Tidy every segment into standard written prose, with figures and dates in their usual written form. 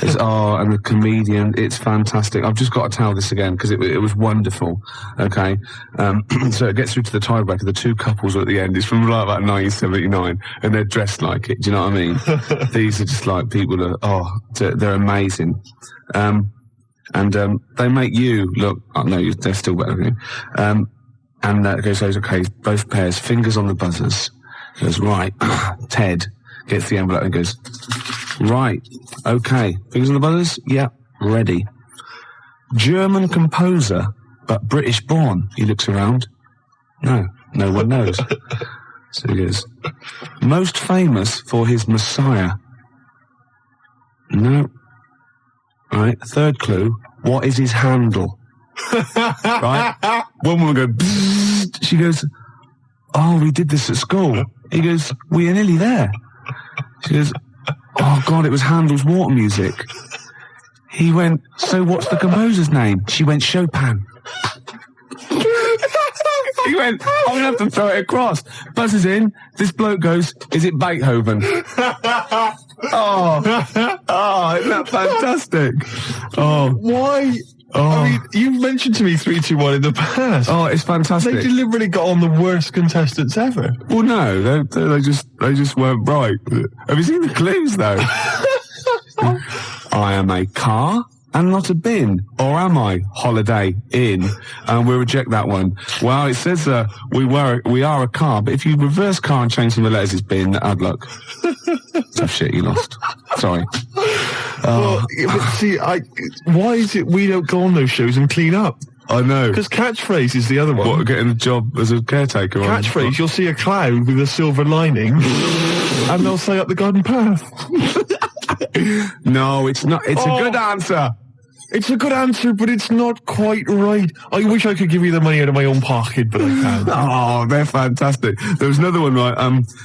And the comedian, it's fantastic. I've just got to tell this again because it was wonderful. Okay, so it gets through to the tiebreaker. The two couples are at the end. It's from like about 1979, and they're dressed like it. Do you know what I mean? These are just like people that they're amazing. They make you look. Oh no, they're still better than you. And goes, okay, both pairs, fingers on the buzzers. Goes, right. Ted gets the envelope and goes, right, okay, fingers on the buzzers? Yeah, ready. German composer, but British born. He looks around. No one knows. So he goes, most famous for his Messiah. No. Right, third clue, what is his handle? Right? One woman goes, bzzz. She goes, oh, we did this at school. He goes, we are nearly there. She goes, oh God, it was Handel's Water Music. He went, so what's the composer's name? She went, Chopin. He went, I'm going to have to throw it across. Buzzes in, this bloke goes, is it Beethoven? Oh, isn't that fantastic? Oh. Why? Oh. I mean, you've mentioned to me 3, 2, 1 in the past. Oh, it's fantastic. They deliberately got on the worst contestants ever. Well, no, they just weren't right. Have you seen the clues, though? I am a car and not a bin. Or am I? Holiday Inn. And we'll reject that one. Well, it says we are a car, but if you reverse car and change some of the letters, it's bin. Hard luck. Oh, shit, you lost. Sorry. Well, but see, why is it we don't go on those shows and clean up? I know. Because catchphrase is the other one. What, getting a job as a caretaker? Catchphrase, you'll see a cloud with a silver lining, and they'll say up the garden path. No, it's not. It's a good answer. It's a good answer, but it's not quite right. I wish I could give you the money out of my own pocket, but I can't. Oh, they're fantastic. There was another one, right,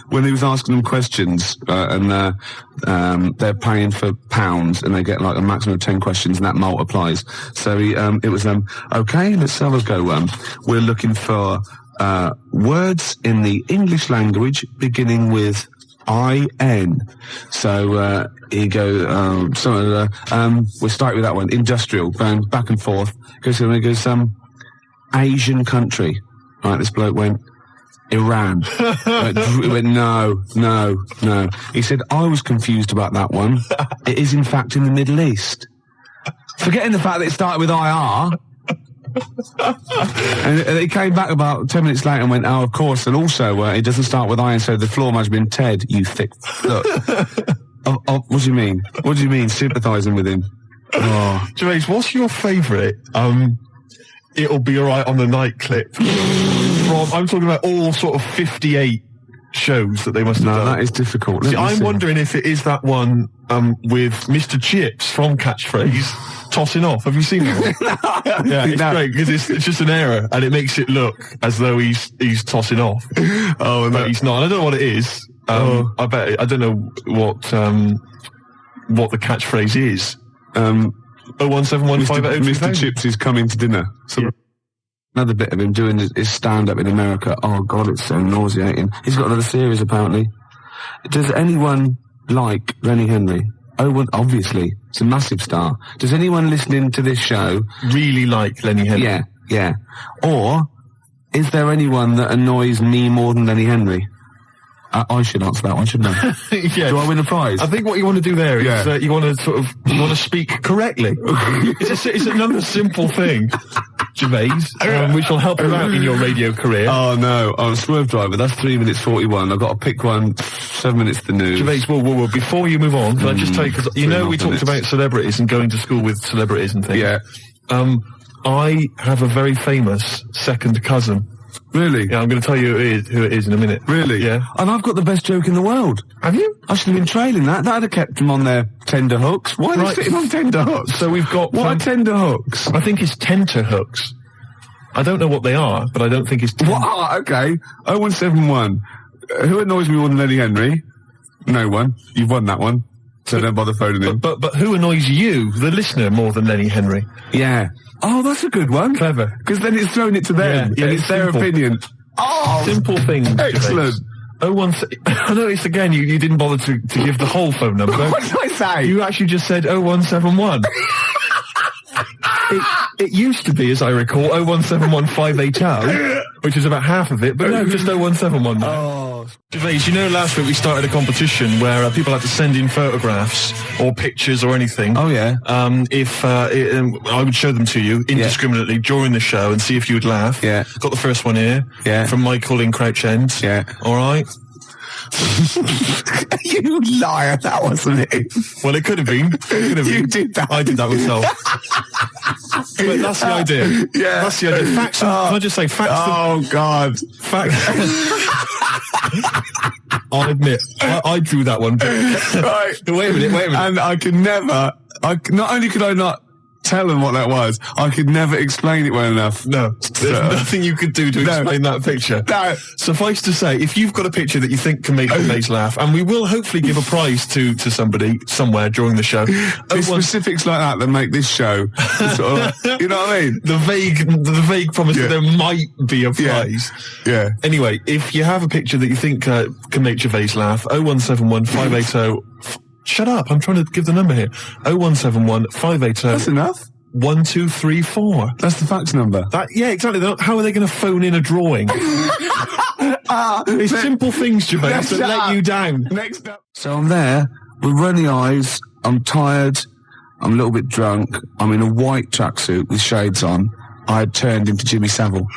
when he was asking them questions, and they're paying for pounds, and they get like a maximum of 10 questions, and that multiplies. So it was, okay, let's have a go. We're looking for words in the English language beginning with I-N. So he goes, we'll start with that one. Industrial, going back and forth. Goes, Asian country. Right, this bloke went, Iran. He went, no. He said, I was confused about that one. It is, in fact, in the Middle East. Forgetting the fact that it started with IR. And he came back about 10 minutes later and went, oh, of course, and also it doesn't start with I, and so the floor must have been Ted, you thick. Look. What do you mean? What do you mean, sympathising with him? Oh. Gervais, what's your favourite, It'll Be Alright on the Night clip? I'm talking about all sort of 58 shows that they must have done. No, that is difficult. See, I'm wondering if it is that one with Mr. Chips from Catchphrase tossing off. Have you seen it? Yeah, it's great because it's just an error and it makes it look as though he's tossing off. Oh, but he's not. I don't know what it is. I bet I don't know what the catchphrase is. 01715. Mr. Chips is coming to dinner. So another bit of him doing his stand-up in America. Oh God, it's so nauseating. He's got another series apparently. Does anyone like Lenny Henry? Oh, well, obviously. It's a massive star. Does anyone listening to this show really like Lenny Henry? Yeah. Or is there anyone that annoys me more than Lenny Henry? I should answer that one, shouldn't I? Yeah. Do I win a prize? I think what you want to do there is you want to speak correctly. It's another simple thing, Gervais, which will help you out in your radio career. Oh no, I'm a swerve driver. That's 3 minutes 41. I've got to pick one. 7 minutes the news. Gervais, well, before you move on, can I just tell you, because we talked about celebrities and going to school with celebrities and things. Yeah. I have a very famous second cousin. Really? Yeah, I'm going to tell you who it is in a minute. Really? Yeah. And I've got the best joke in the world. Have you? I should have been trailing that. That'd have kept them on their tender hooks. Why are they sitting on tender hooks? So we've got... What are tender hooks? I think it's tenter hooks. I don't know what they are, but I don't think it's... What? Okay. 0171. Who annoys me more than Lenny Henry? No one. You've won that one. So don't bother phoning him. But who annoys you, the listener, more than Lenny Henry? Yeah. Oh, that's a good one. Clever. Because then it's thrown it to them. Yeah, and it's their opinion. Oh, simple things. Excellent. I noticed again you didn't bother to give the whole phone number. What did I say? You actually just said 0171. It used to be, as I recall, 0171 580, which is about half of it, but no, just 0171 now. Oh. Gervais, you know last week we started a competition where people had to send in photographs or pictures or anything. Oh, yeah. I would show them to you indiscriminately during the show and see if you would laugh. Yeah. Got the first one here. Yeah. From Michael in Crouch End. Yeah. All right. You liar, that wasn't it. Well, it could have been. You did that. I did that myself. But that's the idea. Yeah. That's the idea. Facts. Can I just say facts? Oh, God. Facts. I'll admit, I drew that one. Right. Wait a minute. And I could never, not only could I not tell them what that was, I could never explain it well enough. No, there's nothing you could do to explain that picture. No. Suffice to say, if you've got a picture that you think can make Gervais laugh, and we will hopefully give a prize to somebody somewhere during the show. It's specifics like that make this show sort of, you know what I mean? The vague promise that there might be a prize. Yeah. Anyway, if you have a picture that you think can make Gervais laugh, 0171 580. Shut up, I'm trying to give the number here. 0171 580. That's enough. 1234. That's the fax number. Yeah, exactly. How are they going to phone in a drawing? It's simple things, Gervais, that let you down. Next up. So I'm there with runny eyes. I'm tired. I'm a little bit drunk. I'm in a white tracksuit with shades on. I had turned into Jimmy Savile.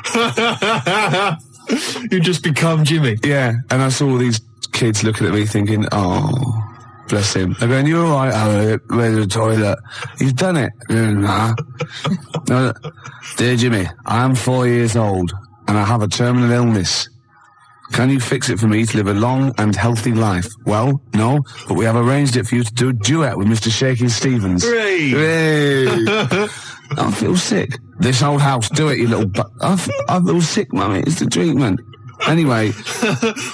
You just become Jimmy. Yeah, and I saw all these kids looking at me thinking, oh... Bless him. They're going, you're all right, Harriet. Where's the toilet? He's done it. Nah. No, dear Jimmy, I am 4 years old and I have a terminal illness. Can you fix it for me to live a long and healthy life? Well, no, but we have arranged it for you to do a duet with Mr. Shaky Stevens. Hooray! I feel sick. This old house, do it, you little I feel sick, mummy. It's the treatment. Anyway.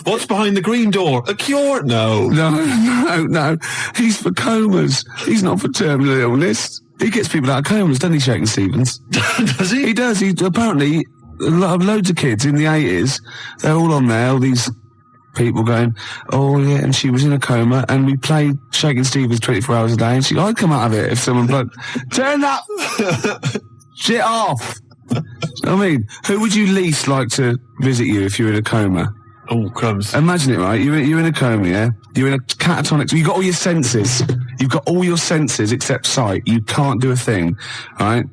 What's behind the green door? A cure? No. No. He's for comas. He's not for terminal illness. He gets people out of comas, doesn't he, Shakin' Stevens? Does he? He does. He apparently, loads of kids in the 80s, they're all on there, all these people going, oh yeah, and she was in a coma, and we played Shakin' Stevens 24 hours a day, and I'd come out of it if someone bloke, turn that shit off. I mean, who would you least like to visit you if you were in a coma? Oh, crumbs. Imagine it, right? You're in a coma, yeah? You're in a catatonic... You've got all your senses. You've got all your senses except sight. You can't do a thing, right?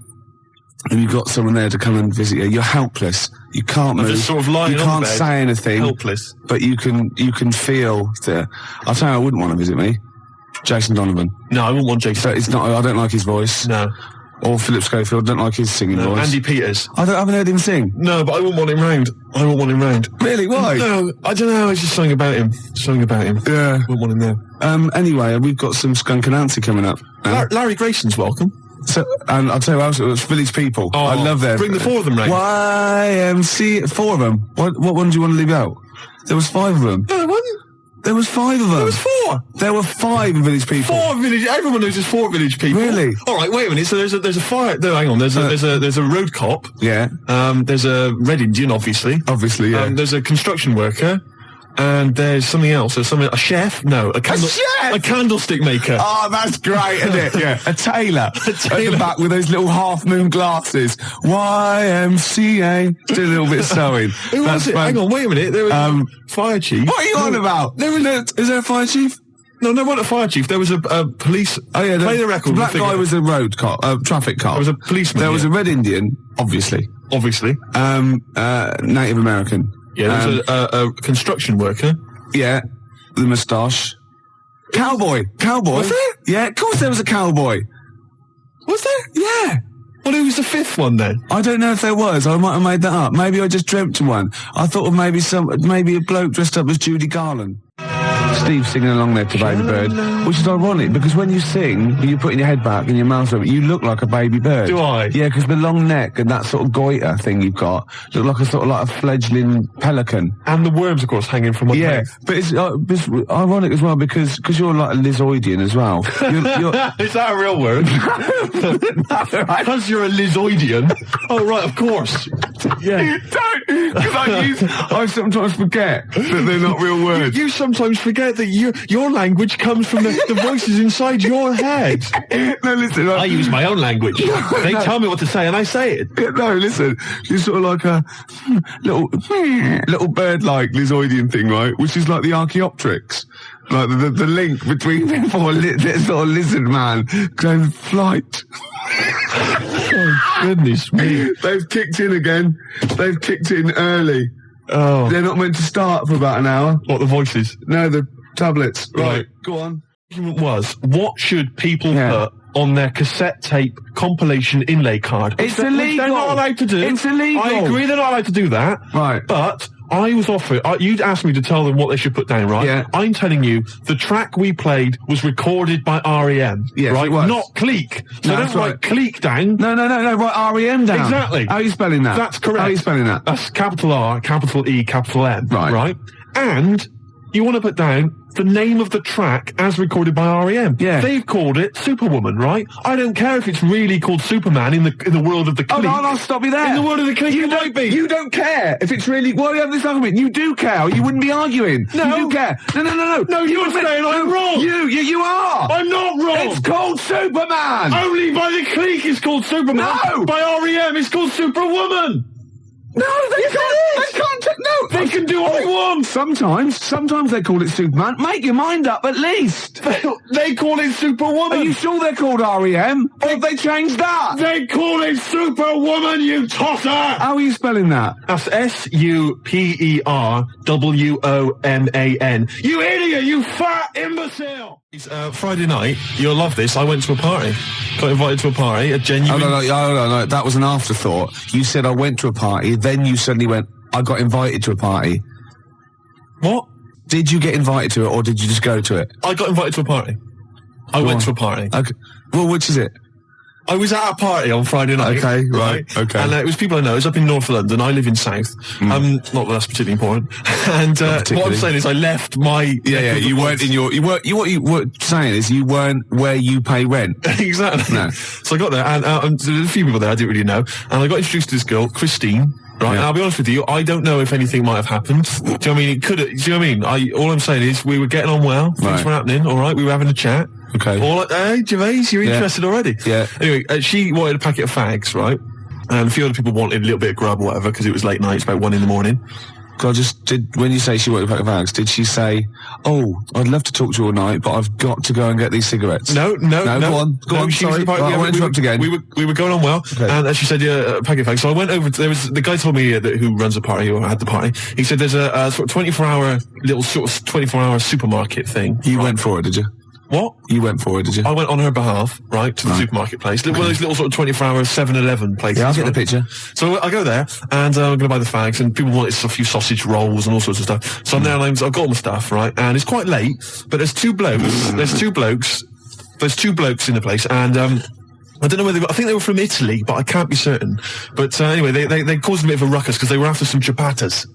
And you've got someone there to come and visit you. You're helpless. You can't move. Just sort of lying you on can't the bed, say anything. Helpless. But you can feel the... I'll tell you, I wouldn't want to visit me. Jason Donovan. No, I wouldn't want Jason. So it's not... I don't like his voice. No. Or Philip Schofield, don't like his singing voice. Andy Peters. I haven't heard him sing. No, but I wouldn't want him round. Really? Why? No, I don't know. It's just something about him. Yeah. Wouldn't want him there. Anyway, we've got some Skunk Anansi coming up. Larry Grayson's welcome. So, and I'll tell you what else, it's Village People. Oh, I love them. Bring the four of them round. YMC, 4 of them. What one do you want to leave out? There was 5 of them. No, there wasn't. There was 5 of them. There was 4. There were 5 Village People. 4 village. Everyone knows there's 4 village people. Really? All right. Wait a minute. So there's a fire. No, hang on. There's a road cop. Yeah. There's a Red Indian, obviously. Obviously, yeah. There's a construction worker. And there's something else. There's a chef? No, a candlestick maker. Oh, that's great, isn't it? Yeah. A tailor. At the back with those little half-moon glasses. YMCA. Do a little bit of sewing. Who was it? Hang on, wait a minute. There was fire chief. What are you on about? Is there a fire chief? No, not a fire chief. There was a police. Oh yeah, play the record. The black guy was a road cop, traffic cop. There was a policeman. There was a Red Indian, obviously. Obviously. Native American. Yeah, there was a construction worker. Yeah, the moustache. Cowboy. Was there? Yeah, of course there was a cowboy. Was there? Yeah. Well, who was the 5th one then? I don't know if there was. I might have made that up. Maybe I just dreamt of one. I thought of maybe a bloke dressed up as Judy Garland. Steve singing along there to Baby Bird, which is ironic because when you sing, you're putting your head back and your mouth open, you look like a baby bird. Do I? Yeah, because the long neck and that sort of goiter thing you've got look like a sort of like a fledgling pelican. And the worms, of course, hanging from my mouth. But it's ironic as well because you're like a Lizoidian as well. Is that a real word? Because you're a Lizoidian. Oh, right, of course. Yeah. Don't, because I sometimes forget that they're not real words. You sometimes forget that your language comes from the voices inside your head. No, listen. I use my own language. They tell me what to say and I say it. No, listen. You're sort of like a little bird-like Lizoidian thing, right? Which is like the Archaeopteryx. Like the link between this sort of lizard man going flight. Oh, goodness me. They've kicked in again. They've kicked in early. Oh. They're not meant to start for about an hour. What, the voices? No, the tablets. Right. Go on. The argument was, what should people put on their cassette tape compilation inlay card? It's illegal. They're not allowed to do. It's illegal. I agree they're not allowed to do that. Right. But I was offered, you'd asked me to tell them what they should put down, right? Yeah. I'm telling you, the track we played was recorded by REM. Yes, right? it was. Not Cleek. So No, don't that's write right. Cleek down. No, write REM down. Exactly. How are you spelling that? That's correct. How are you spelling that? That's capital R, capital E, capital M. Right. Right? And you want to put down the name of the track as recorded by REM. Yeah. They've called it Superwoman, right? I don't care if it's really called Superman in the world of the Cleek. Oh, no, I'll stop you there. In the world of the Cleek, it might be. You don't care if it's really... Well, we have this argument. You do care. You wouldn't be arguing. No. You do care. No. No, you're saying I'm wrong. You are. I'm not wrong. It's called Superman. Only by the Cleek it's called Superman. No. By REM it's called Superwoman. No, they can't. They can't. No. They can do what they want. Sometimes they call it Superman. Make your mind up, at least. They call it Superwoman. Are you sure they're called REM? Or have they changed that? They call it Superwoman, you tosser! How are you spelling that? That's SUPERWOMAN. You idiot, you fat imbecile! It's Friday night. You'll love this. I went to a party. Got invited to a party. A genuine... Oh, no. That was an afterthought. You said I went to a party, then you suddenly went, I got invited to a party. What? Did you get invited to it, or did you just go to it? I got invited to a party. I went to a party. Okay. Well, which is it? I was at a party on Friday night. Okay, right. Okay. And it was people I know. It was up in North London. I live in South. Not that that's particularly important. And what I'm saying is I left my... Yeah, you weren't in your... What you were saying is you weren't where you pay rent. Exactly. No. So I got there, and there was a few people there I didn't really know. And I got introduced to this girl, Christine. Right, Yeah. and I'll be honest with you, I don't know if anything might have happened. Do you know what I mean? It could. Do you know what I mean? All I'm saying is we were getting on well. Things Right. were happening. All right, we were having a chat. Okay. All like, hey, Gervais, you're interested already? Yeah. Anyway, she wanted a packet of fags, right? And a few other people wanted a little bit of grub or whatever because it was late night. It's about 1 a.m. God, when you say she wanted a pack of fags, did she say, "Oh, I'd love to talk to you all night, but I've got to go and get these cigarettes"? No. Go on. She was Sorry, the party- I yeah, won't interrupt again. We were going on well, Okay. and she said, "Yeah, a packet of fags." So I went over. There was the guy told me who runs the party or had the party. He said there's a sort of 24-hour little sort of 24-hour supermarket thing. You went for it, did you? What? You went for it, did you? I went on her behalf, right, to the supermarket place. One of those little sort of 24-hour 7-Eleven places. Yeah, I'll get the right? picture. So I go there, and I'm going to buy the fags, and people wanted a few sausage rolls and all sorts of stuff. So I'm there, and I've got all my stuff, right, and it's quite late, but there's two blokes in the place, and I don't know whether I think they were from Italy, but I can't be certain. But anyway, they caused a bit of a ruckus because they were after some ciabattas.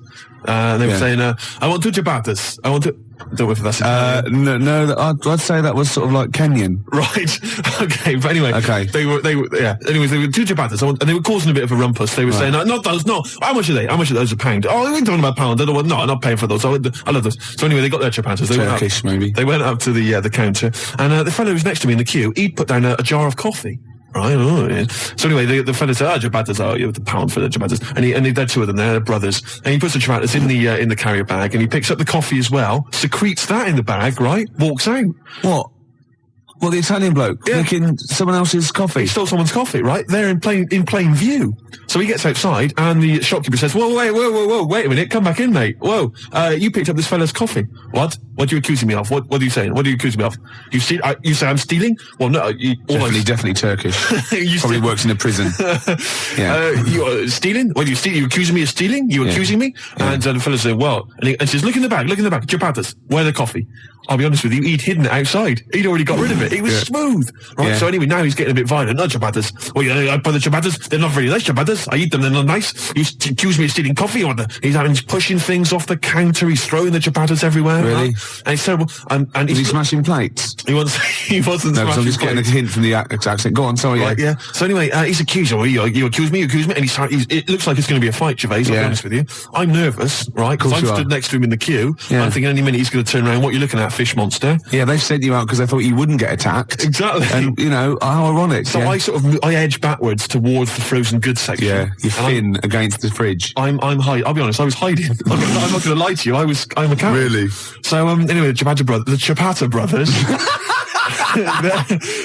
They were saying, "I want 2 ciabattas. I want to." Don't know if that's No, I'd say that was sort of like Kenyan. right. Okay, but anyway, Okay. They were Anyways, they were 2 ciabattas, and they were causing a bit of a rumpus. They were saying, "Not those, no. How much are they? How much are those a pound? Oh, we ain't talking about pound. I don't want. No, I'm not paying for those. I love those." So anyway, they got their ciabattas. They Turkish, went up, maybe. They went up to the counter, and the fellow who was next to me in the queue, he'd put down a jar of coffee. Right. Oh, yeah. So anyway, the fella said, ciabattas, you have the pound for the ciabattas. And they're 2 of them, they're brothers. And he puts the ciabattas in the carrier bag, and he picks up the coffee as well, secretes that in the bag, right? Walks out. What? Well, the Italian bloke nicking someone else's coffee. He stole someone's coffee, right? There in plain view. So he gets outside, and the shopkeeper says, whoa, wait a minute, come back in, mate. Whoa, you picked up this fella's coffee. What? What are you accusing me of? What are you saying? What are you accusing me of? You say I'm stealing? Well, no. Definitely Turkish. Probably works in a prison. Yeah. You're stealing? What, you accusing me of stealing? You accusing me? Yeah. And the fella said, well, and he says, look in the bag, ciabattas. Where the coffee? I'll be honest with you, he'd hidden it outside. He'd already got rid of it. He was smooth, right? Yeah. So anyway, now he's getting a bit violent. No ciabattas. Well, I buy the ciabattas. They're not very nice ciabattas. I eat them. They're not nice. He's accused me of stealing coffee. He's pushing things off the counter. He's throwing the ciabattas everywhere. Really? And it's terrible. And Was he smashing plates? He wasn't. No, smashing I'm just getting a plates. hint from the accent. Go on, sorry. Right, yeah. So anyway, he's accused. You accuse me, and it looks like it's going to be a fight, Gervais. I'll be honest with you. I'm nervous, right? Because I'm stood next to him in the queue. Yeah. I'm thinking any minute he's going to turn around. What are you looking at, fish monster? Yeah, they've sent you out because they thought you wouldn't get attacked. Exactly. And, how ironic. So I edge backwards towards the frozen goods section. Yeah, you're thin against the fridge. I'm hiding. I'll be honest, I was hiding. I'm not going to lie to you. I'm a coward. Really? So anyway, the Chapata brothers.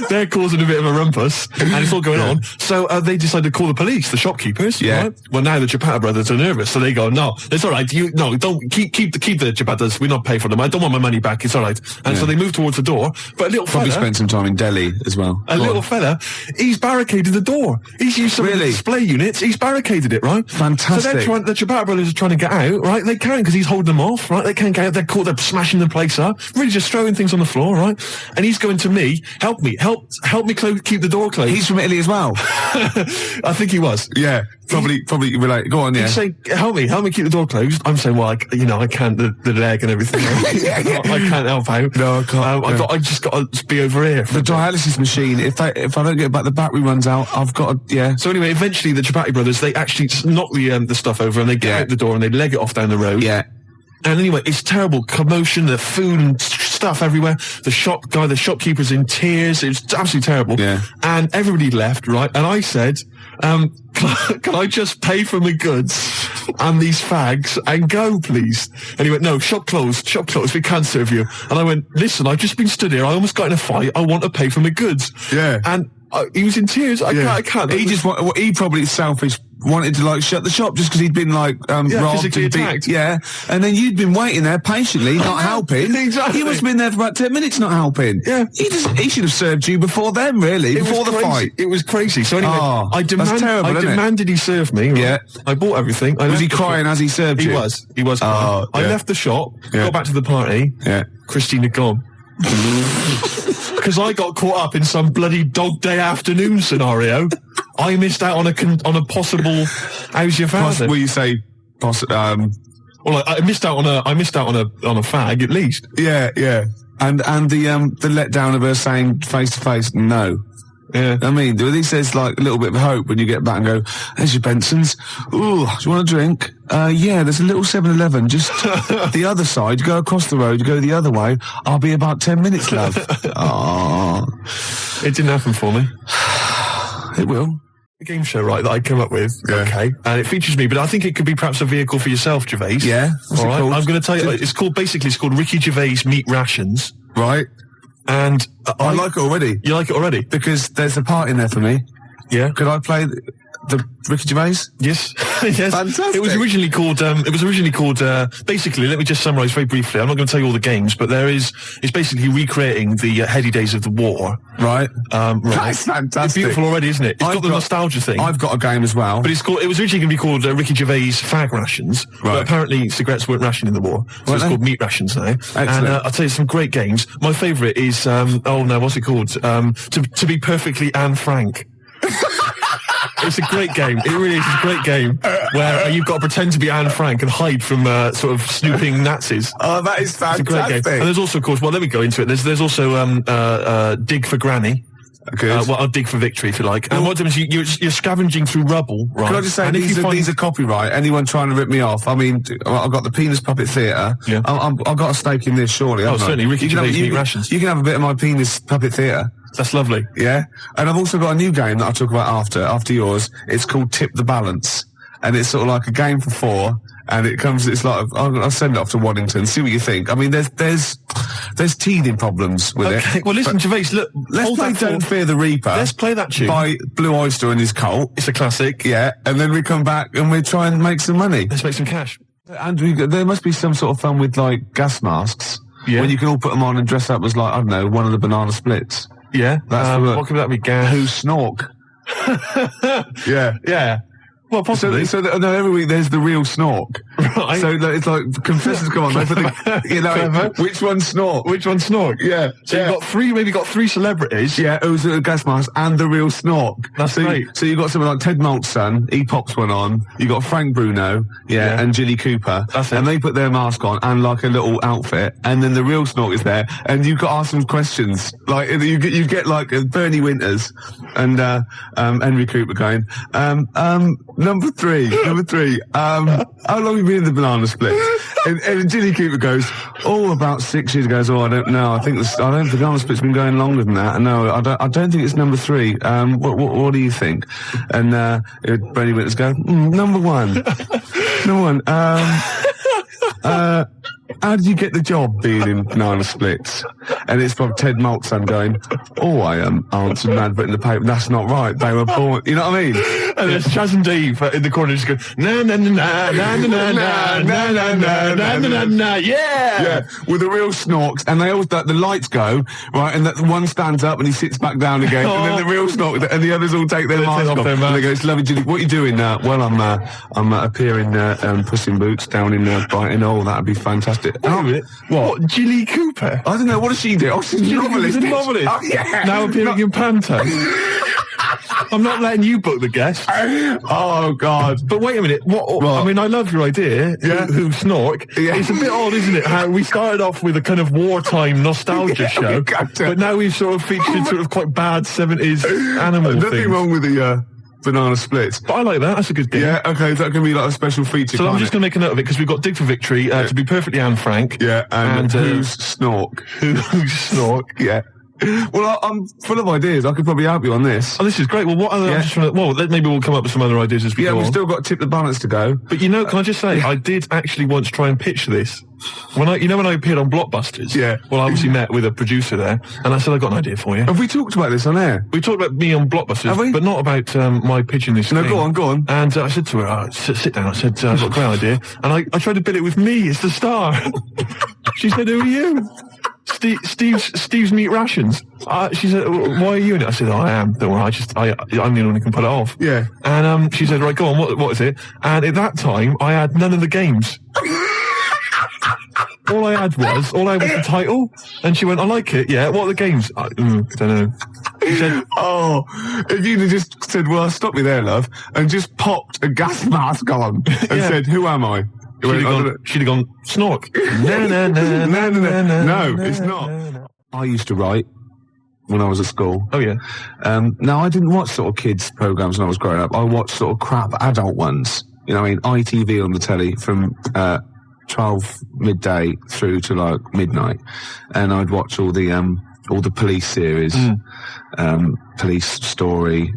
they're causing a bit of a rumpus, and it's all going on. So they decided to call the police, the shopkeepers. Yeah. Right? Well, now the Chapata brothers are nervous, so they go, "No, it's all right. Don't keep the Chapatas. We not pay for them. I don't want my money back. It's all right." And so they move towards the door. But a little Probably fella, spent some time in Delhi as well. little fella, he's barricaded the door. He's used some of the display units. He's barricaded it, right? Fantastic. So the Chapata brothers are trying to get out, right? They can't because he's holding them off, right? They can't get out. They're caught. They're smashing the place up. Really just throwing things on the floor, right? And he's going to me, help me keep the door closed. He's from Italy as well. I think he was. Yeah, probably relate. Go on, yeah. He's saying, help me keep the door closed. I'm saying, well, I can't, the leg and everything. I can't help out. No, I can't. I just got to be over here. The dialysis machine, if I don't get back, the battery runs out, I've got to, yeah. So anyway, eventually the Chapati brothers, they actually knock the stuff over and they get out the door and they leg it off down the road. Yeah. And anyway, it's terrible commotion, the food and stuff everywhere. The shopkeeper's in tears. It's absolutely terrible. Yeah. And everybody left, right? And I said, can I just pay for my goods and these fags and go, please? And he went, no, shop closed, we can't serve you. And I went, listen, I've just been stood here. I almost got in a fight. I want to pay for my goods. Yeah. And he was in tears. I can't. He probably selfish wanted to shut the shop just because he'd been robbed physically and attacked. Yeah, and then you'd been waiting there patiently, not helping. Exactly. You must have been there for about 10 minutes, not helping. Yeah, he should have served you before then, really, before the fight. It was crazy. So anyway, I demanded he serve me. Right? Yeah, I bought everything. Was he crying as he served you? He was. I left the shop. Got back to the party. Yeah, Christina gone. Because I got caught up in some bloody dog day afternoon scenario. I missed out on a possible. How's your father? Will you say? Well, I missed out on a fag at least. Yeah. And the letdown of her saying face to face no. Yeah. I mean, he says a little bit of hope when you get back and go, there's your Benson's. Ooh, do you want a drink? Yeah, there's a little 7-Eleven just the other side. Go across the road, go the other way. I'll be about 10 minutes, love. It didn't happen for me. It will. A game show, right, that I came up with. Yeah. Okay. And it features me, but I think it could be perhaps a vehicle for yourself, Gervais. Yeah. What's all it right. called? I'm going to tell you, it's called Ricky Gervais Meat Rations. Right. And I like it already. You like it already? Because there's a part in there for me. Yeah. Could I play the Ricky Gervais? Yes. Yes. Fantastic. It was originally called, basically, let me just summarise very briefly. I'm not going to tell you all the games, but it's basically recreating the heady days of the war. Right. Right. That's fantastic. It's beautiful already, isn't it? It's got the nostalgia thing. I've got a game as well. But it was originally going to be called Ricky Gervais Fag Rations. Right. But apparently cigarettes weren't rationed in the war. So it's called Meat Rations now. Excellent. And I'll tell you some great games. My favourite is, what's it called? To be perfectly Anne Frank. It's a great game. It really is a great game where you've got to pretend to be Anne Frank and hide from sort of snooping Nazis. Oh, that is fantastic. It's a great game. And there's also, of course, let me go into it. There's also Dig for Granny. I'll dig for victory, if you like. And what happens, you're scavenging through rubble, right? Can I just say, these are copyright. Anyone trying to rip me off? I mean, I've got the Penis Puppet Theatre. Yeah. I've got a stake in this, surely. Certainly. Ricky Gervais Meat Rations. You can have a bit of my Penis Puppet Theatre. That's lovely. Yeah. And I've also got a new game that I'll talk about after yours. It's called Tip the Balance. And it's sort of like a game for 4. And it's like, I'll send it off to Waddington, see what you think. I mean, there's teething problems with it. Okay, well listen, Gervais, look, let's play Don't Fear the Reaper. Let's play that tune. By Blue Oyster and his cult. It's a classic. Yeah, and then we come back and we try and make some money. Let's make some cash. And there must be some sort of fun with gas masks. Yeah. When you can all put them on and dress up as I don't know, one of the banana splits. Yeah. What could that be? Gas. Who snork? Yeah. Yeah. Well, possibly. So every week there's the real snork, Right. So it's like confessors come on. They put Clever. which one's Snork? Which one's Snork? Yeah. So you've got three celebrities. Yeah, it was a gas mask and the real Snork. That's great. So you got someone like Ted Malt's son, he pops one on. You got Frank Bruno, and Jilly Cooper. That's it. And they put their mask on and like a little outfit, and then the real Snork is there, and you've got to ask them questions. Like you get like Bernie Winters and Henry Cooper going, number three, how long have you been in the banana split? And Jilly Cooper goes, about 6 years ago. I don't know. I think the banana split's been going longer than that. No, I don't think it's number 3. What do you think? And Bernie Winters go, number 1. Number 1. How did you get the job being in banana splits? And it's from Ted Malt's son going, I answered an advert in the paper. That's not right. They were born. You know what I mean? And there's Chaz and Dave in the corner just going, na na na na na na na na na na na na na, yeah, with the real Snorks, and they always the lights go right, and that one stands up and he sits back down again, and then the real Snork and the others all take their mask off, and they go, "It's lovely, Julie. What are you doing now?" "Well, I'm appearing Puss in Boots down in Brighton." "Oh, that'd be fantastic." What? Jilly Cooper? I don't know. What does she do? She's a novelist. She's a novelist. Oh, yeah. Now appearing in Panto. I'm not letting you book the guest. Oh, God. But wait a minute. What? I mean, I love your idea. Yeah. Who Snork? Yeah. It's a bit odd, isn't it? How we started off with a kind of wartime nostalgia show, but now we've sort of featured sort of quite bad 70s animal Nothing things. wrong with the banana splits. But I like that. That's a good game. Yeah, okay. That can be like a special feature. So I'm just going to make a note of it because we've got Dig for Victory, to be perfectly Anne Frank. Yeah, and who's Snork? Who's Snork? Yeah. Well, I'm full of ideas. I could probably help you on this. Oh, this is great. Well, what other? Maybe we'll come up with some other ideas as we go on. We've still got Tip the Balance to go. But can I just say, I did actually once try and pitch this. When I appeared on Blockbusters. Yeah. Well, I obviously met with a producer there, and I said, "I got an idea for you." Have we talked about this on air? We talked about me on Blockbusters, Have we? but not about my pitching this. No, thing. go on. And I said to her, "Sit down." I said, "I've got a great idea," and I tried to bill it with me as the star. She said, "Who are you?" Steve's Meat Rations. She said, "Why are you in it?" I said, "I am. Don't worry. I'm the only one who can pull it off." Yeah. And she said, "Right, go on. What is it?" And at that time, I had none of the games. All I had was the title. And she went, "I like it. Yeah. What are the games?" I don't know. She said, if you'd have just said, "Well, stop me there, love," and just popped a gas mask on and said, "Who am I?" She'd have gone, Snork. No, it's not. I used to write when I was at school. Oh, yeah. Now, I didn't watch sort of kids' programs when I was growing up. I watched sort of crap adult ones. You know what I mean? ITV on the telly from 12 midday through to like midnight. And I'd watch all the police series, Police Story,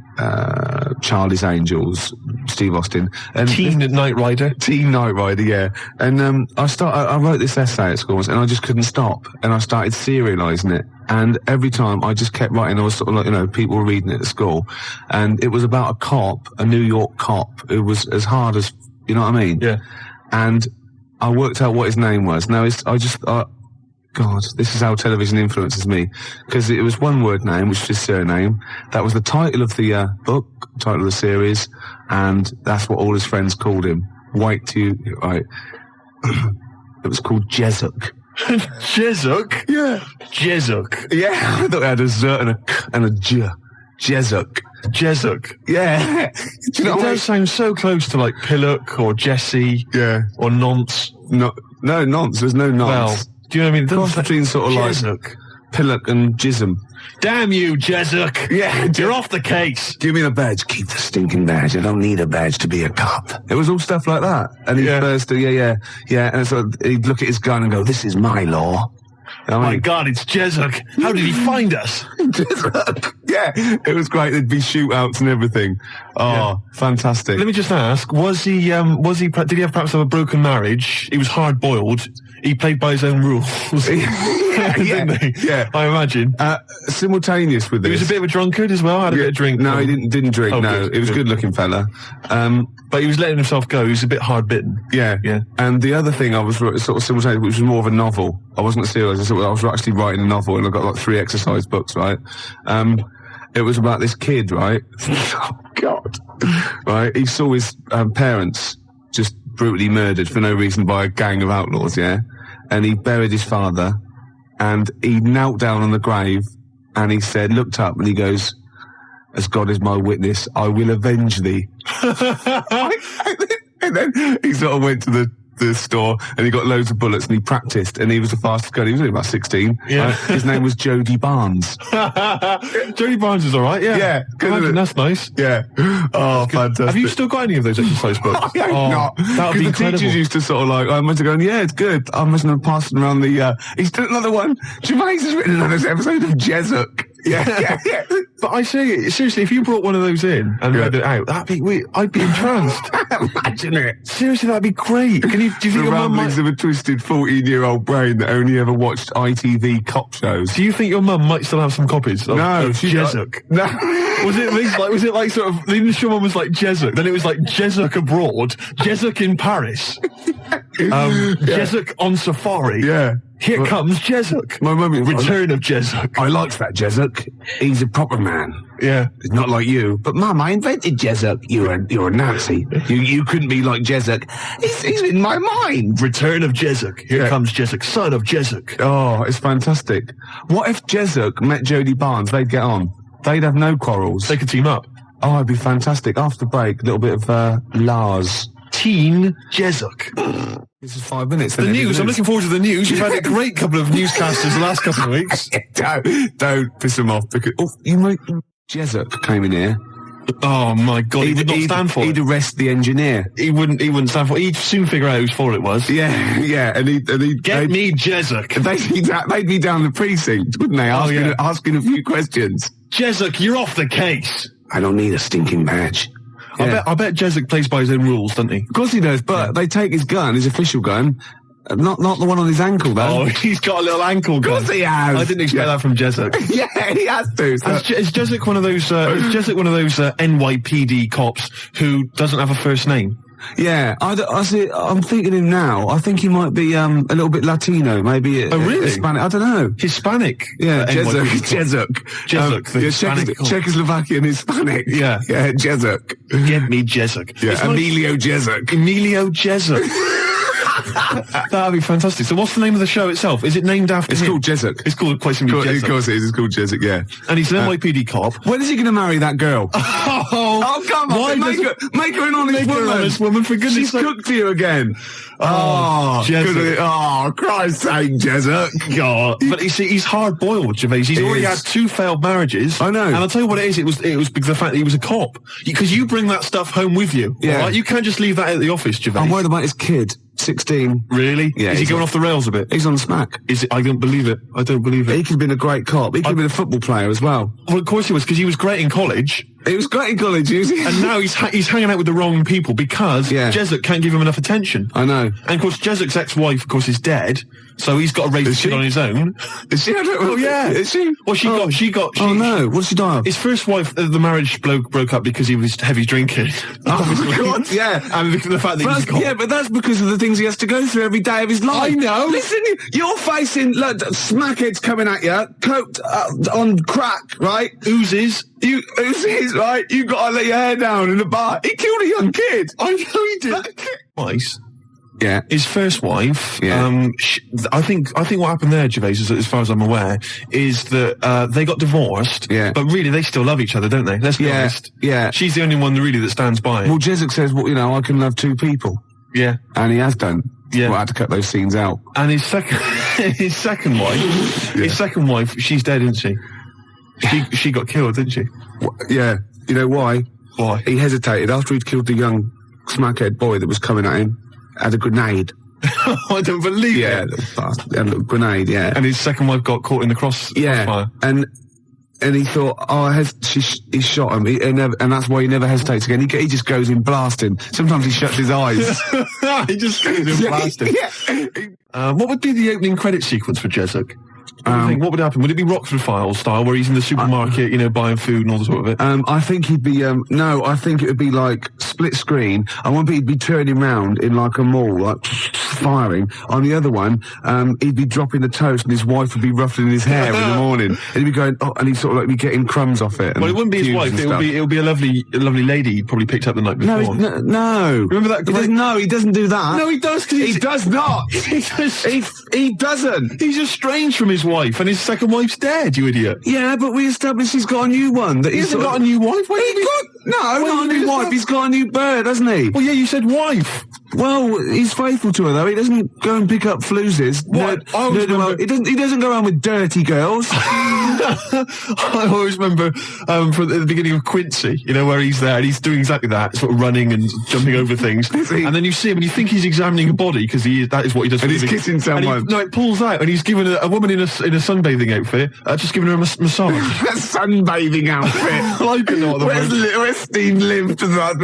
Charlie's Angels, Steve Austin, and Teen Knight Rider, yeah. And I wrote this essay at school once, and I just couldn't stop, and I started serialising it. And every time I just kept writing, I was sort of like, people were reading it at school, and it was about a New York cop who was as hard as, you know what I mean? Yeah. And I worked out what his name was. Now God, this is how television influences me. Because it was one word name, which was his surname. That was the title of the book, title of the series, and that's what all his friends called him. Right. It was called Jezuk. Jezuk? Yeah. Jezuk. Yeah, I thought it had a Z and a J. Jezuk. Jezuk. Yeah. Do you know it does sound so close to like Pillock or Jesse. Yeah. Or Nonce. No, Nonce. There's no Nonce. Well, do you know what I mean? Cross between sort of like Pillock and Jism. Damn you, Jezuk. Yeah. You're off the case. Give me the badge. Keep the stinking badge. I don't need a badge to be a cop. It was all stuff like that. And he'd burst, yeah. And so he'd look at his gun and go, "This is my law." My God, it's Jezuk. How did he find us? Jezuk. Yeah, it was great. There'd be shootouts and everything. Oh, fantastic. Let me just ask, did he have perhaps have a broken marriage? He was hard-boiled. He played by his own rules. Didn't he? Yeah. I imagine. Simultaneous with this. He was a bit of a drunkard as well, had a bit of drink. No, he didn't drink, Oh, no. good, He was a good-looking fella. But he was letting himself go. He was a bit hard-bitten. Yeah. And the other thing I was sort of simultaneous, which was more of a novel. I wasn't serious. I was actually writing a novel, and I got like 3 exercise books, right? It was about this kid, right? Oh, God. Right? He saw his parents just brutally murdered for no reason by a gang of outlaws, yeah? And he buried his father, and he knelt down on the grave, and he said, looked up, and he goes, as God is my witness, I will avenge thee. And then he sort of went to the store, and he got loads of bullets, and he practiced, and he was the fastest guy. He was only about 16. Yeah. His name was Jody Barnes. Jody Barnes is all right, yeah. Yeah. Imagine, that's nice. Yeah. Oh, fantastic. Have you still got any of those exercise books? I hope not. That would be the incredible. teachers used to sort of like, I must have gone, yeah, it's good. I must have passed around the, he's done another one. Gervais has written another episode of Jessup. Yeah. But I say, seriously, if you brought one of those in and read it out, I'd be entranced. Imagine it. Seriously, that'd be great. Do you think The your mum ramblings might... of a twisted 14-year-old brain that only ever watched ITV cop shows. Do you think your mum might still have some copies of Jessup? No. Was it like sort of, the initial one was like Jessup, then it was like Jessup abroad, Jessup in Paris, Jessup on safari. Yeah. Here comes Jessup. My mum... Return of Jessup. I liked that Jessup. He's a proper man. Yeah. It's not like you. But Mum, I invented Jessup. You're a Nazi. You couldn't be like Jessup. He's in my mind. Return of Jessup. Here comes Jessup, son of Jessup. Oh, it's fantastic. What if Jessup met Jody Barnes? They'd get on. They'd have no quarrels. They could team up. Oh, it'd be fantastic. After break, a little bit of Lars. Teen Jessup. This is 5 minutes. The news. I'm looking forward to the news. You've had a great couple of newscasters the last couple of weeks. Don't piss them off because Jessup came in here. Oh my God! He would not stand for it. He'd arrest the engineer. He wouldn't stand for it. He'd soon figure out whose fault it was. Yeah, and he'd Get me Jessup. They'd be down the precinct, wouldn't they? Asking a few questions. Jessup, you're off the case. I don't need a stinking badge. Yeah. I bet Jessup plays by his own rules, doesn't he? Of course he does, but they take his gun, his official gun, not the one on his ankle, though. Oh, he's got a little ankle gun. Of course he has. I didn't expect that from Jessup. Yeah, he has to. So. Is Jessup one of those NYPD cops who doesn't have a first name? Yeah, I'm thinking him now. I think he might be a little bit Latino, maybe. Really? Hispanic. I don't know. Hispanic. Yeah, Jessup. Czechoslovakian Hispanic. Yeah, Jessup. Get me Jessup. Yeah, Emilio Jessup. Emilio Jessup. That'd be fantastic. So what's the name of the show itself? Is it named after him? Called Jessup. It's called quite simply Jessup. Of course it is. It's called Jessup, yeah. And he's an NYPD cop. When is he going to marry that girl? Oh, come on. Make her an honest woman. For goodness She's sake. cooked to you again. Jessup. Oh, Christ's sake, Jessup. God. But you see, he's hard-boiled, Gervais. He's already had 2 failed marriages. I know. And I'll tell you what it is. It was because of the fact that he was a cop. Because you bring that stuff home with you. Yeah. Right? You can't just leave that at the office, Gervais. I'm worried about his kid. 16. Really? Yeah. Is he going off the rails a bit? He's on smack. Is it? I don't believe it. I don't believe it. He could have been a great cop. He could have been a football player as well. Well, of course he was, because he was great in college. He was great in college, and now he's hanging out with the wrong people because Jessup can't give him enough attention. I know. And of course, Jessup's ex-wife, of course, is dead, so he's got to raise the kid on his own. Is she? Oh yeah. Is she? Well, she got. Oh no! What did she die of? His first wife, the marriage broke up because he was heavy drinking. Oh God! Yeah, and the fact that he was a cop. Yeah, but that's because of the things he has to go through every day of his life. I know. Listen, you're facing smackheads coming at you, coked on crack, right? Oozes, right? You got to let your hair down in the bar. He killed a young kid. I know he did. Twice. Yeah. His first wife, yeah. I think what happened there, Gervais, as far as I'm aware, is that they got divorced, but really they still love each other, don't they? Let's be honest. Yeah. She's the only one really that stands by it. Well, Jessup says, well, I can love 2 people. Yeah. And he has done. Yeah. Well, I had to cut those scenes out. And his second wife, she's dead, isn't she? She got killed, didn't she? Yeah. You know why? Why? He hesitated after he'd killed the young smackhead boy that was coming at him. Had a grenade. I don't believe it. Yeah, a little grenade, yeah. And his second wife got caught in the crossfire. And he thought, he shot him, and that's why he never hesitates again. He just goes in blasting. Sometimes he shuts his eyes. He just goes in blasting. Yeah. What would be the opening credit sequence for Jessup? What do you think? What would happen? Would it be Rockford Files style, where he's in the supermarket, buying food and all the sort of it? I think he'd be, no, I think it would be like split screen. I want he'd be turning round in like a mall, like firing. On the other one, he'd be dropping the toast and his wife would be ruffling his hair in the morning. And he'd be going, and he'd sort of like be getting crumbs off it. Well, it wouldn't be his wife. It would be a lovely lady he probably picked up the night before. No. Remember that? He doesn't do that. No, he does. He does not. He doesn't. He's estranged from his wife, and his second wife's dead. You idiot. Yeah, but we established he's got a new one. That he hasn't got a new wife. Not a new wife. He's got a new bird, hasn't he? Well, yeah, you said wife. Well, he's faithful to her though. He doesn't go and pick up fluses. What? He doesn't go around with dirty girls. I always remember from the beginning of Quincy, where he's there and he's doing exactly that, sort of running and jumping over things. And then you see him and you think he's examining a body because that is what he does. And he's kissing someone. No, it pulls out and he's given a woman in a sunbathing outfit, just giving her a massage. A sunbathing outfit. I don't know what the where's Steve lived to that?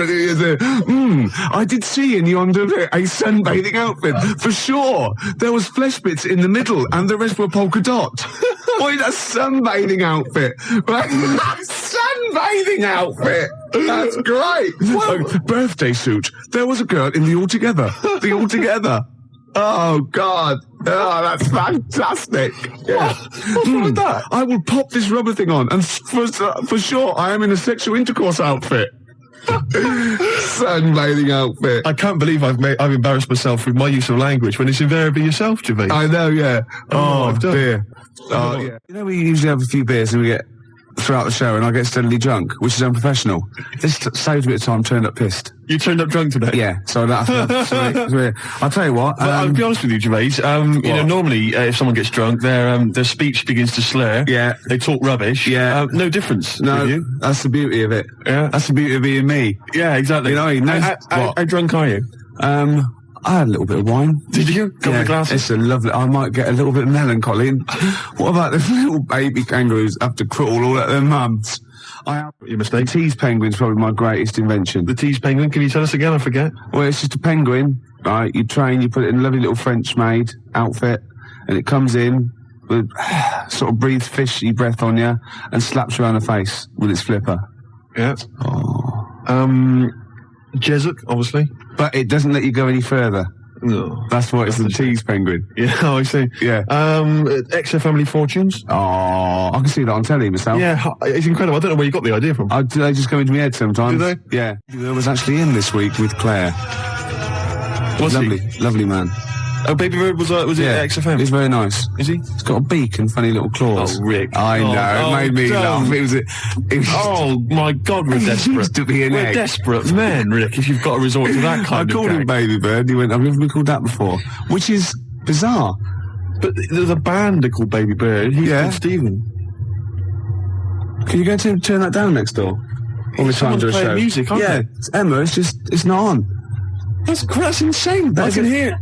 I did see in yonder a sunbathing outfit for sure. There was flesh bits in the middle and the rest were polka dot. What a sunbathing outfit. Sunbathing outfit. That's great. Well, birthday suit. There was a girl in the Altogether. The Altogether. Oh, God. Oh, that's fantastic. Yeah. What's wrong with that? I will pop this rubber thing on, and for sure, I am in a sexual intercourse outfit. Sunbathing outfit. I can't believe I've embarrassed myself with my use of language when it's invariably yourself, Gervais. I know, yeah. Oh, dear. Oh, yeah. We usually have a few beers and we get throughout the show and I get steadily drunk, which is unprofessional. This saves me a time turned up pissed. You turned up drunk today? Yeah, so that's I'll tell you what. I'll be honest with you, Gervais. Normally, if someone gets drunk, their speech begins to slur. Yeah. They talk rubbish. Yeah. No difference. No, with you. That's the beauty of it. Yeah. That's the beauty of being me. Yeah, exactly. How drunk are you? I had a little bit of wine. Did you? Couple of glasses? It's a lovely... I might get a little bit melancholy. What about the little baby kangaroos have to crawl all at their mums? Your mistake. The tease penguin's probably my greatest invention. The tease penguin? Can you tell us again? I forget. Well, it's just a penguin, right? You train, you put it in a lovely little French-made outfit, and it comes in with sort of breathes fishy breath on you and slaps you around the face with its flipper. Yeah. Oh. Jesuit, obviously. But it doesn't let you go any further. No. That's why it's the tease penguin. Yeah, I see. Yeah. XFM Family Fortunes. Oh, I can see that on telly myself. Yeah, it's incredible. I don't know where you got the idea from. They just go into my head sometimes. Do they? Yeah. I was actually in this week with Claire. Was lovely, he? Lovely man. Oh, Baby Bird was it at XFM? He's very nice. Is he? He's got a beak and funny little claws. Oh, Rick. I know. It made me laugh. It was oh, my God, we're desperate. Used to be an we're egg. Desperate men, Rick, if you've got to resort to that kind of I called him Baby Bird. He went, I've never been called that before. Which is bizarre. But there's a band called Baby Bird. He's called Stephen. Can you go to turn that down next door? All the time to a show. Music, aren't they? It's Emma. It's not on. That's insane. I can hear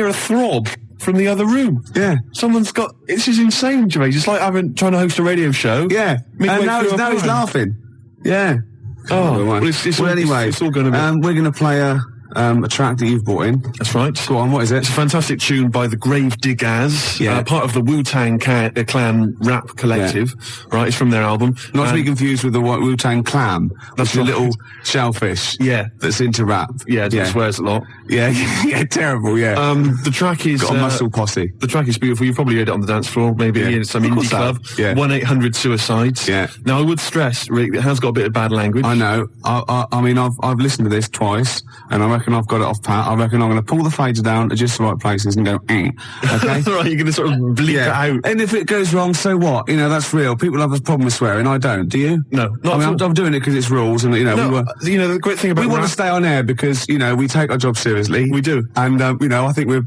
a throb from the other room. Yeah. Someone's got... This is insane, Gervais. It's like trying to host a radio show. Yeah. And now he's laughing. Yeah. Oh. Anyway, it's all going to be... we're going to play a track that you've brought in. That's right. Go on, what is it? It's a fantastic tune by the Gravediggaz, part of the Wu-Tang Clan rap collective, right? It's from their album. Not to be confused with the Wu-Tang Clan. That's a little shellfish. Yeah. That's into rap. Yeah, that swears a lot. Yeah, yeah, terrible, yeah. The track is... Got a muscle posse. The track is beautiful. You've probably heard it on the dance floor, maybe in some indie club. Yeah. 1-800-SUICIDES. Yeah. Now, I would stress, Rick, it has got a bit of bad language. I know. I mean, I've listened to this twice, and I reckon I've got it off pat. I reckon I'm going to pull the fader down at just the right places and go, okay? Right, you're going to sort of bleep it out. And if it goes wrong, so what? That's real. People have a problem with swearing. I don't. Do you? No. I'm doing it because it's rules, and the great thing about we want to stay on air because we take our job seriously. We do, and I think we're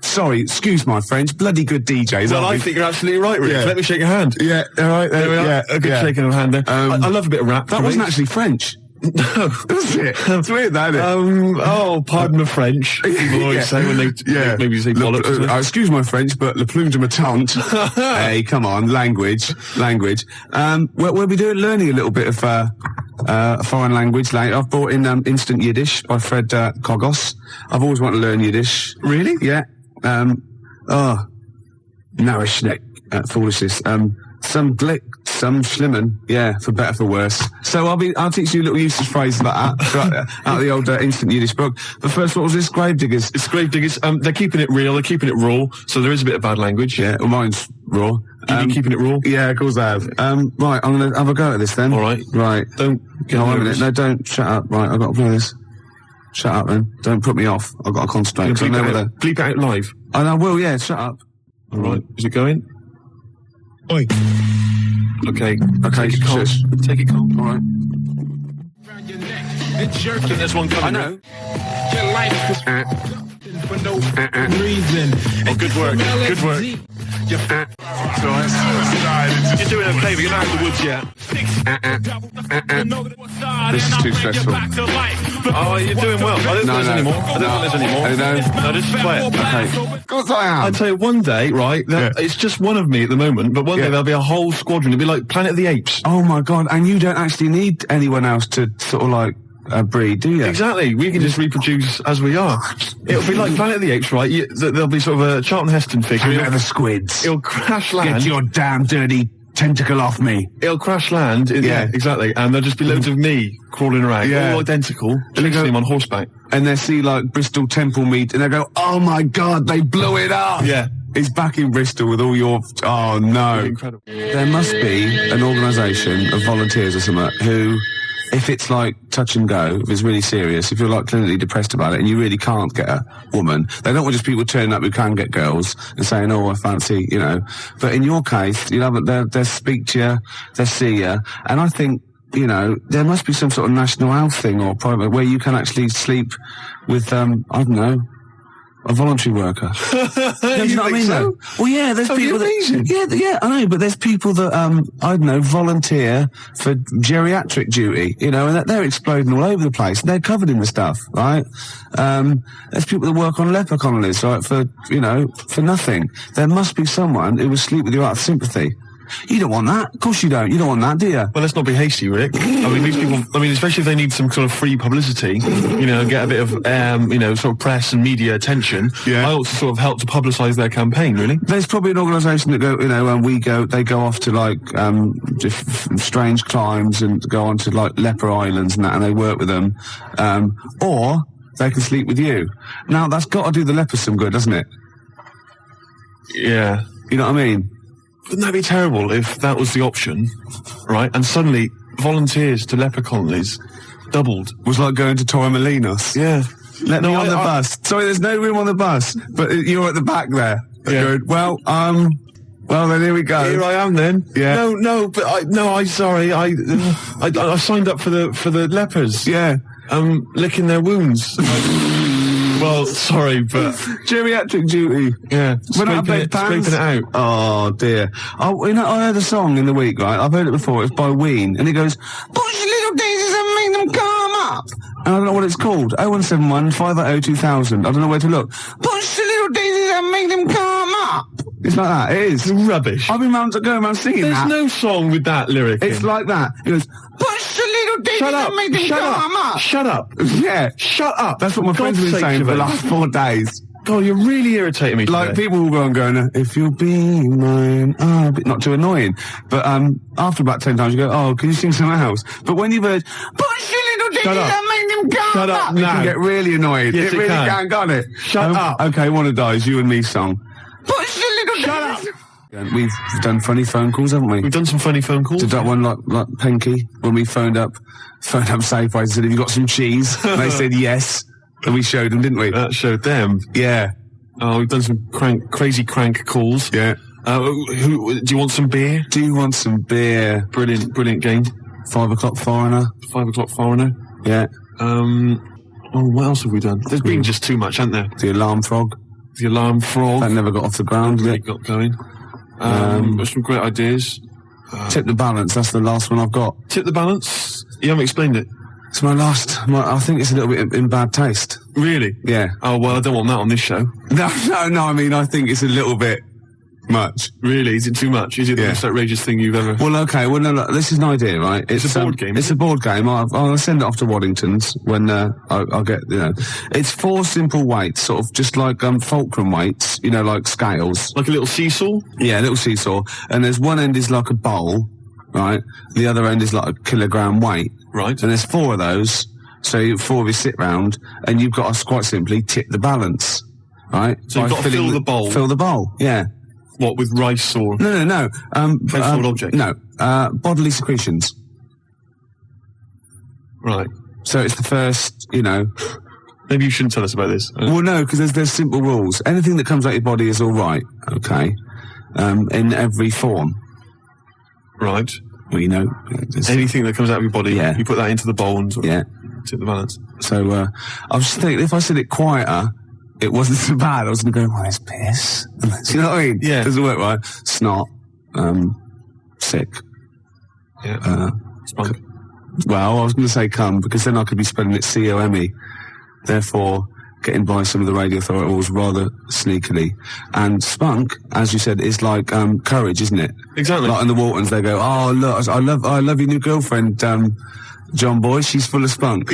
sorry. Excuse my French. Bloody good DJs. Well, I think you're absolutely right, Rick. Yeah. Let me shake your hand. Yeah. All right. There we are. Yeah. A good shaking of hand there. I love a bit of rap. That wasn't actually French. No. Was it? It's weird, that, isn't it? Pardon the French. People always say when they maybe say bollocks. Excuse my French, but le plume de ma tante. Hey, come on, language. We'll be learning a little bit of a foreign language later. I've brought in Instant Yiddish by Fred Kogos. I've always wanted to learn Yiddish. Really? Yeah. Narishnek, foolishness. Some glick, some schlimmen, yeah, for better for worse. So I'll teach you a little usage phrase about that, out of the old Instant Yiddish book. But first, what was this? Gravediggers. It's Gravediggers. They're keeping it real, they're keeping it raw, so there is a bit of bad language. Yeah, well, mine's raw. You keeping it raw? Yeah, of course I have. Right, I'm going to have a go at this then. All right. Right. Don't get No, wait a nervous. minute. No, don't. Shut up. Right, I've got to play this. Shut up then. Don't put me off. I've got to concentrate. Bleep it out live. And I will, yeah, shut up. All right. Is it going? Oi. Okay, Okay. Take it calm. shush. Take it calm. All right. I think there's one coming. I know. Your life is for no reason. Oh, good work. Good work. You're doing okay, but you're not out of the woods yet. This is too stressful. Oh, you're doing well. I don't think there's any more. I don't think there's any more. No. No, just play it. Okay. Of course I am. I'd tell you one day, right, it's just one of me at the moment, but one day there'll be a whole squadron. It'll be like Planet of the Apes. Oh my God, and you don't actually need anyone else to sort of like breed, do you? Exactly. We can just reproduce as we are. It'll be like Planet of the Apes, right? There'll be sort of a Charlton Heston figure. Come out of the squids. It'll crash land. Get your damn dirty tentacle off me. It'll crash land. Yeah. Exactly. And there'll just be loads of me crawling around. Yeah. All identical. Chasing him on horseback. And they see like Bristol Temple meat and they go, oh my God, they blew it up. Yeah. It's back in Bristol with all your... Oh no. Incredible. There must be an organisation of volunteers or something who, if it's like touch and go, if it's really serious, if you're like clinically depressed about it and you really can't get a woman, they don't want just people turning up who can get girls and saying, oh, I fancy, you know. But in your case, you know, they'll speak to you, they'll see you, and I think, you know, there must be some sort of national health thing or private where you can actually sleep with, I don't know, a voluntary worker. You know what I mean? so? Well, yeah, there's people that... Yeah, I know, but there's people that, I don't know, volunteer for geriatric duty, you know, and they're exploding all over the place. They're covered in the stuff, right? There's people that work on leper colonies, right, for, you know, for nothing. There must be someone who will sleep with you out of sympathy. You don't want that. Of course you don't. You don't want that, do you? Well, let's not be hasty, Rick. I mean, these people, especially if they need some sort of free publicity, you know, get a bit of, you know, sort of press and media attention. Yeah. I ought to sort of help to publicise their campaign, really. There's probably an organisation that go, you know, when they go off to like, strange climes and go on to like leper islands and that, and they work with them. Or they can sleep with you. Now, that's got to do the lepers some good, doesn't it? Yeah. You know what I mean? Wouldn't that be terrible if that was the option, right? And suddenly volunteers to leper colonies doubled. Was like going to Torremolinos. Yeah. Let me on the bus. Sorry, there's no room on the bus, but you're at the back there. Yeah. Good. Well, then here we go. Here I am then. Yeah. I'm sorry. I signed up for the lepers. Yeah. Licking their wounds. Well, sorry, but geriatric duty. Yeah. Scraping it out. Oh dear. Oh, you know, I heard a song in the week, right? I've heard it before. It's by Ween, and it goes, "Push your little daisies and make them come up." And I don't know what it's called. 0171 580 2000. I don't know where to look. Push your little daisies and make them come up. It's like that. It is. It's rubbish. I've been going around singing There's that. no song with that lyric. It's like that. It goes, "Push your little daisies and make them come up." Shut up. Yeah. Shut up. That's what my friends have been saying for the last 4 days. God, you're really irritating me today. Like, people will go on going, if you'll be mine, not too annoying. But after about 10 times, you go, oh, can you sing something else? But when you've heard, push your little digits and make them come Shut up up, now. it can get really annoying. Yes, it really can. can't it? Shut up. Okay, one of those, you and me song. Push your little Shut up. We've done funny phone calls, haven't we? We've done some funny phone calls. Did that one like Penky, when we phoned up Safeway and said, have you got some cheese? And they said yes. And we showed them, didn't we? That showed them. Yeah. Oh, we've done some crazy crank calls. Yeah. Do you want some beer? Do you want some beer? Brilliant game. 5 o'clock foreigner. 5 o'clock foreigner. Yeah. What else have we done? There's been just too much, hasn't there? The alarm frog. The alarm frog. That never got off the ground, did Really it? got going. Some great ideas. Tip the balance. That's the last one I've got. Tip the balance. You haven't explained it. It's my last. I think it's a little bit in bad taste. Really? Yeah. Oh well, I don't want that on this show. No. I mean, I think it's a little bit much. Really? Is it too much? Is it the most outrageous thing you've ever... Well, okay. Well, no, this is an idea, right? It's a board game. It's a board game. I'll send it off to Waddington's when I'll get, It's 4 simple weights, sort of just like fulcrum weights, like scales. Like a little seesaw? Yeah, a little seesaw. And there's one end is like a bowl, right? The other end is like a kilogram weight. Right. And there's 4 of those. So 4 of you sit round, and you've got to quite simply tip the balance, right? So you've got to fill the bowl. Fill the bowl, yeah. What, with rice or... No. Household object? No. Bodily secretions. Right. So it's the first, Maybe you shouldn't tell us about this. Well, no, because there's simple rules. Anything that comes out your body is all right, okay? In every form. Right. Well, anything that comes out of your body, you put that into the bowl and sort of tip the balance. So, I was just thinking, if I said it quieter, it wasn't so bad. I was going to go, well, it's piss. Do you know what I mean? Yeah. It doesn't work right. Snot. Sick. Yeah. Spunk. Well, I was going to say cum, because then I could be spelling it C-O-M-E. Therefore, getting by some of the radio authority rules rather sneakily. And spunk, as you said, is like courage, isn't it? Exactly. Like in the Waltons, they go, oh, look, I love your new girlfriend, John Boy, she's full of spunk.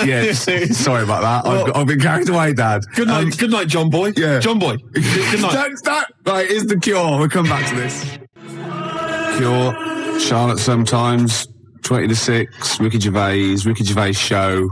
Yeah, sorry about that. Well, I've been carried away, Dad. Good night, John Boy. Yeah. John Boy. Good night. Right, here's the Cure. We'll come back to this. Cure, Charlotte Sometimes, 20 to 6, Ricky Gervais Show.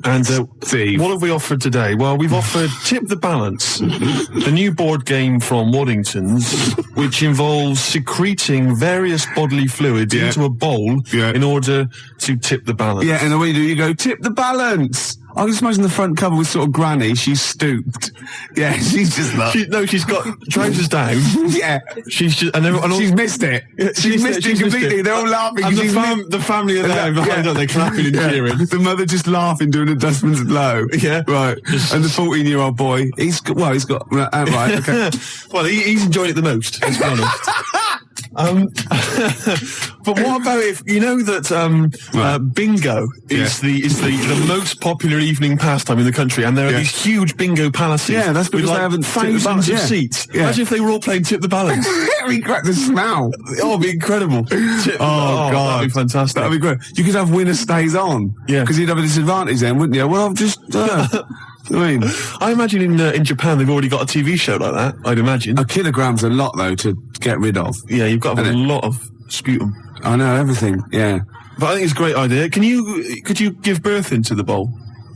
And Steve, what have we offered today? Well, we've offered Tip the Balance, the new board game from Waddington's, which involves secreting various bodily fluids into a bowl in order to tip the balance. Yeah, and the way you go, tip the balance. I can just imagine the front cover with sort of Granny. She's stooped. Yeah, she's just like... she's got trousers down. Yeah. She's just... she's missed it. She's missed it completely. They're all laughing. And the family are there behind her. They're clapping and cheering. The mother just laughing, doing a dustman's blow. Yeah. Right. And the 14-year-old boy, he's got... right, okay. Well, he's enjoyed it the most, let's be honest. But what about if you know that bingo is the most popular evening pastime in the country, and there are these huge bingo palaces. Yeah, that's because with they haven't thousands of seats. Yeah. Imagine if they were all playing Tip the Balance. The smell. Oh, it'd be incredible. God, that'd be fantastic. That'd be great. You could have winner stays on. Yeah, because you'd have a disadvantage then, wouldn't you? Well, I've just. I imagine in Japan they've already got a TV show like that. I'd imagine a kilogram's a lot though to get rid of. Yeah, you've got to have a lot of sputum. I know everything. Yeah, but I think it's a great idea. Could you give birth into the bowl?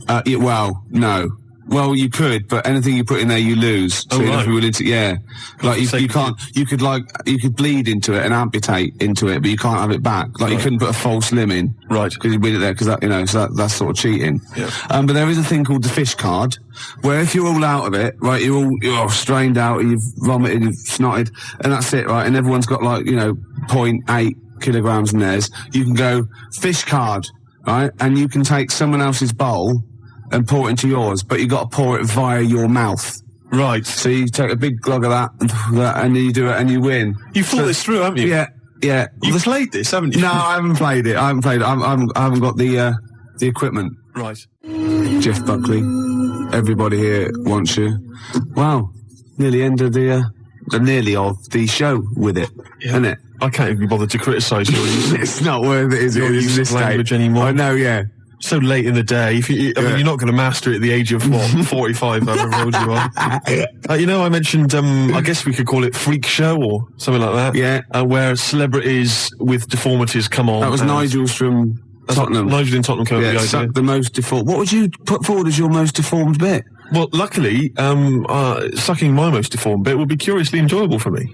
Well, no. Well, you could, but anything you put in there, you lose. So you'd have to be willing to, like you can't. You could bleed into it and amputate into it, but you can't have it back. Like you couldn't put a false limb in, right? Because you bleed it there, because so that's sort of cheating. Yeah. But there is a thing called the fish card, where if you're all out of it, right, you're strained out, you've vomited, you've snotted, and that's it, right? And everyone's got 0.8 kilograms in theirs. You can go fish card, right? And you can take someone else's bowl and pour it into yours, but you got to pour it via your mouth. Right. So you take a big glug of that, and you do it, and you win. You thought this through, haven't you? Yeah. You've played this, haven't you? No, I haven't played it. I haven't got the equipment. Right. Jeff Buckley, everybody here wants you. Wow, nearly end of the show with it, isn't it? I can't even be bothered to criticise your use. It's not worth it, is it? Use this language anymore. I know, yeah. So late in the day. You're not going to master it at the age of 45, however old you are. I mentioned, I guess we could call it Freak Show or something like that. Yeah. Where celebrities with deformities come on. That was Nigel's from Tottenham. Nigel in Tottenham came up with the idea. The most deformed. What would you put forward as your most deformed bit? Well, luckily, sucking my most deformed bit would be curiously enjoyable for me.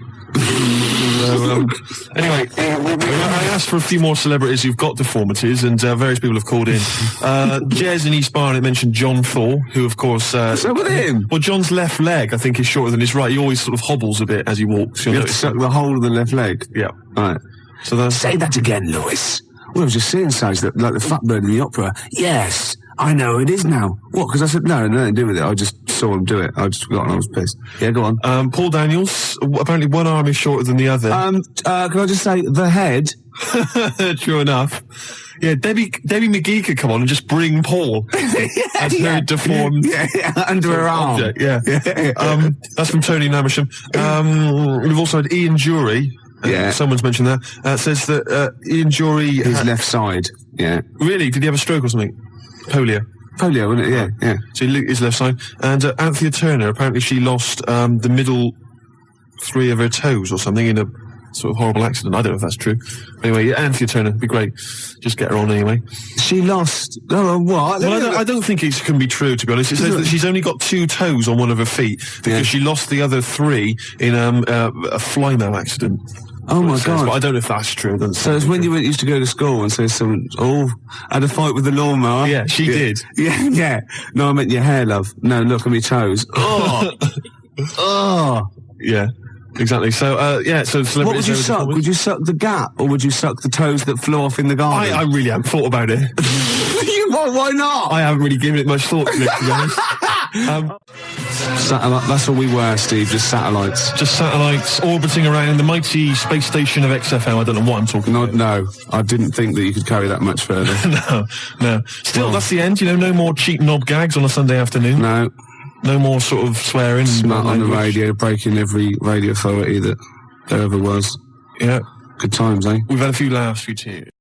Anyway, I asked for a few more celebrities who've got deformities, and various people have called in. Jez in East Barnet mentioned John Thor, who, of course... so with him? Well, John's left leg, I think, is shorter than his right. He always sort of hobbles a bit as he walks. You have to suck the whole of the left leg? Yeah. Right. So that's... Say that again, Lewis. Well, I was just saying, like the fat bird in the opera. Yes, I know it is now. What? Because I said, no, nothing to do with it. I just saw him do it. I just forgot and I was pissed. Yeah, go on. Paul Daniels, apparently one arm is shorter than the other. Can I just say, the head... True enough. Yeah, Debbie McGee could come on and just bring Paul as her deformed under her arm. Object. Yeah. That's from Tony Namersham. We've also had Ian Jury. Someone's mentioned that. Says that Ian Jury... His left side. Yeah. Really? Did he have a stroke or something? Polio, wasn't it? Yeah. So his left side. And Anthea Turner, apparently she lost the middle 3 of her toes or something in a sort of horrible accident. I don't know if that's true. Anyway, Anthea Turner, be great. Just get her on anyway. She lost... Oh, what? Well, I don't think it can be true, to be honest. It says that she's only got 2 toes on one of her feet because she lost the other 3 in a fly-mail accident. Oh my God! But I don't know if that's true. So it's when you used to go to school and say someone, had a fight with the lawnmower. Yeah, she did. Yeah. No, I meant your hair, love. No, look at me toes. Yeah, exactly. So, so what would you suck? Would you suck the gap or would you suck the toes that flew off in the garden? I really haven't thought about it. Why not? I haven't really given it much thought to it, to be honest. Satellite, that's all we were, Steve, just satellites. Just satellites orbiting around the mighty space station of XFM. I don't know what I'm talking about. No, I didn't think that you could carry that much further. No. Still, that's the end, no more cheap knob gags on a Sunday afternoon. No more sort of swearing. Smut on the radio, breaking every radio authority that there ever was. Yeah. Good times, eh? We've had a few laughs, few tears.